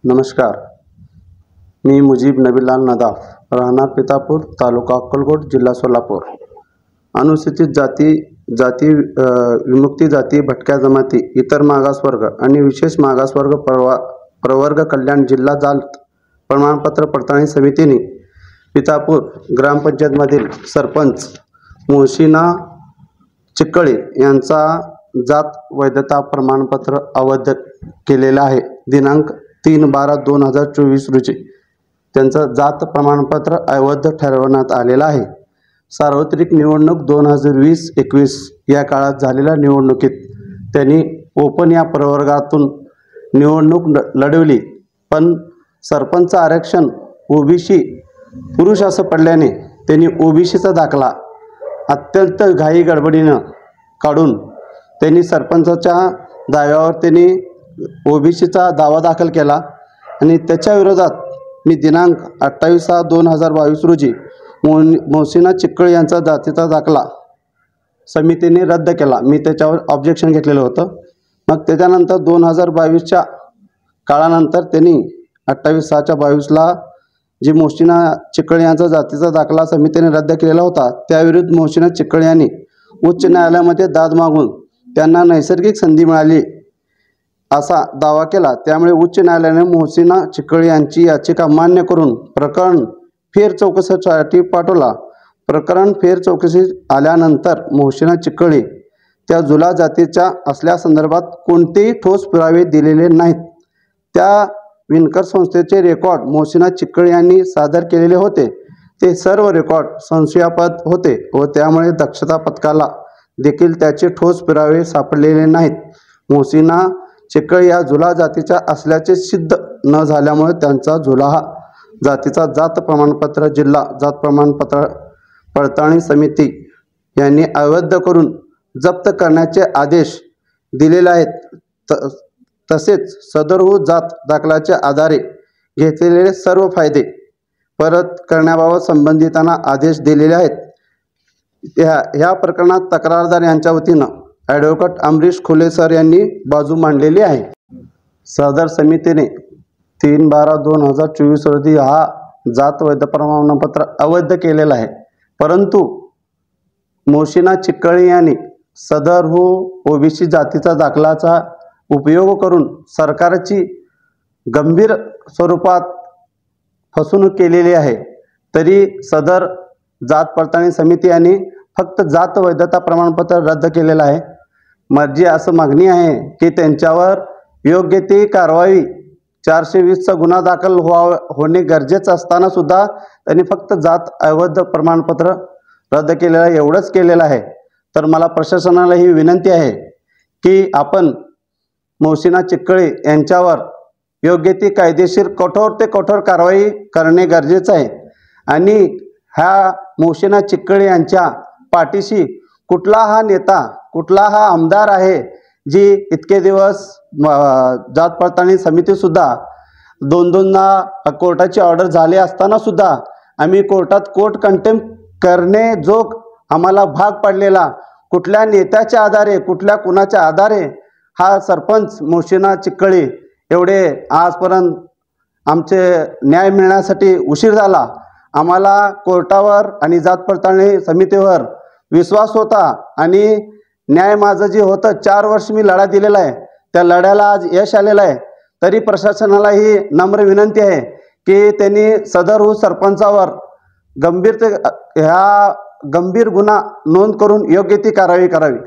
नमस्कार, मी मुजीब नबीलाल नदाफ, राहणार पितापूर, तालुका अक्कलकोट, जिल्हा सोलापूर। अनुसूचित जाती विमुक्ती जाती, भटक्या जमाती, इतर मागासवर्ग आणि विशेष मागासवर्ग प्रवर्ग कल्याण जिल्हा जात प्रमाणपत्र पडताळणी समितीने पितापूर ग्रामपंचायतमधील सरपंच मोहसिना चिक्कळे यांचा जात वैधता प्रमाणपत्र अवैध केलेला आहे। दिनांक 3/12/2024 रोजी त्यांचं जात प्रमाणपत्र अवैध ठरवण्यात आलेलं आहे। सार्वत्रिक निवडणूक 2020-21 या काळात झालेल्या निवडणुकीत त्यांनी ओपन या प्रवर्गातून निवडणूक लढवली, पण सरपंच आरक्षण ओबीसी पुरुष असं पडल्याने त्यांनी ओबीसीचा दाखला अत्यंत घाई गडबडीनं काढून त्यांनी सरपंचाच्या दाव्यावर त्यांनी ओबीसीचा दावा दाखल केला आणि त्याच्या विरोधात मी दिनांक 28/6/2022 रोजी मोहसिना चिक्कळे यांचा जातीचा दाखला समितीने रद्द केला। मी त्याच्यावर ऑब्जेक्शन घेतलेलं होतं। मग त्याच्यानंतर 2022च्या काळानंतर त्यांनी 28/6/22ला जी मोहसिना चिक्कळे यांचा जातीचा दाखला समितीने रद्द केलेला होता, त्याविरुद्ध मोहसिना चिक्कळे यांनी उच्च न्यायालयामध्ये दाद मागून त्यांना नैसर्गिक संधी मिळाली असा दावा केला। त्यामुळे उच्च न्यायालयाने मोहसिना चिक्कळे यांची याचिका मान्य करून प्रकरण फेर चौकशीसाठी पाठवला। प्रकरण फेर चौकशी आल्यानंतर मोहसिना चिक्कळे त्या जुला जातीच्या असल्यासंदर्भात कोणतेही ठोस पुरावे दिलेले नाहीत। त्या विणकर संस्थेचे रेकॉर्ड मोहसिना चिक्कळे यांनी सादर केलेले होते, ते सर्व रेकॉर्ड संशयास्पद होते व त्यामुळे दक्षता पथकाला देखील त्याचे ठोस पुरावे सापडलेले नाहीत। मोहसिना चिक्कळे या झुला जातीच्या असल्याचे सिद्ध न झाल्यामुळे त्यांचा झुला हा जातीचा जात प्रमाणपत्र जिल्हा जात प्रमाणपत्र पडताळणी समिती यांनी अवैध करून जप्त करण्याचे आदेश दिलेले आहेत। तसेच सदरहून जात दाखल्याच्या आधारे घेतलेले सर्व फायदे परत करण्याबाबत संबंधितांना आदेश दिलेले आहेत। ह्या प्रकरणात तक्रारदार यांच्या वतीनं ॲडव्होकेट अमरीश खुले सर यांनी बाजू मांडलेली आहे। सदर समितीने 3/12/2024 रोजी हा जात वैध प्रमाणपत्र अवैध केलेला आहे, परंतु मोहसिना चिक्कळे यांनी सदरहू ओबीसी जातीचा दाखलाचा उपयोग करून सरकारची गंभीर स्वरूपात फसवणूक केलेली आहे। तरी सदर जात पडताळणी समिती यांनी फक्त जात वैधता प्रमाणपत्र रद्द केलेलं आहे। माझी असं मागणी आहे की त्यांच्यावर योग्य ती कारवाई 420चा गुन्हा दाखल होणे गरजेचं असताना सुद्धा त्यांनी फक्त जात अवैध प्रमाणपत्र रद्द केलेलं आहे, एवढंच केलेलं आहे। तर मला प्रशासनाला ही विनंती आहे की आपण मोहसिना चिक्कळे यांच्यावर योग्य ती कायदेशीर कठोर ते कठोर कारवाई करणे गरजेचं आहे आणि ह्या मोहसिना चिक्कळे यांच्या पाठीशी कुठला हा नेता, कुठला हा आमदार आहे जी इतके दिवस जात पडताळणी समितीसुद्धा 2-2दा कोर्टाची ऑर्डर झाले असताना सुद्धा आम्ही कोर्टात कोर्ट कंटेम्प्ट करणे जो आम्हाला भाग पडलेला, कुठल्या नेत्याच्या आधारे, कुठल्या कुणाच्या आधारे हा सरपंच मोहसिना चिक्कळे एवढे आजपर्यंत आमचे न्याय मिळण्यासाठी उशीर झाला। आम्हाला कोर्टावर आणि जात पडताळणी समितीवर विश्वास होता आणि न्याय माझं जे होतं 4 वर्ष मी लढा दिलेला आहे, त्या लढ्याला आज यश आलेलं आहे। तरी प्रशासनाला ही नम्र विनंती आहे की त्यांनी सदरहू सरपंचावर गंभीर गुन्हा नोंद करून योग्य ती कारवाई करावी।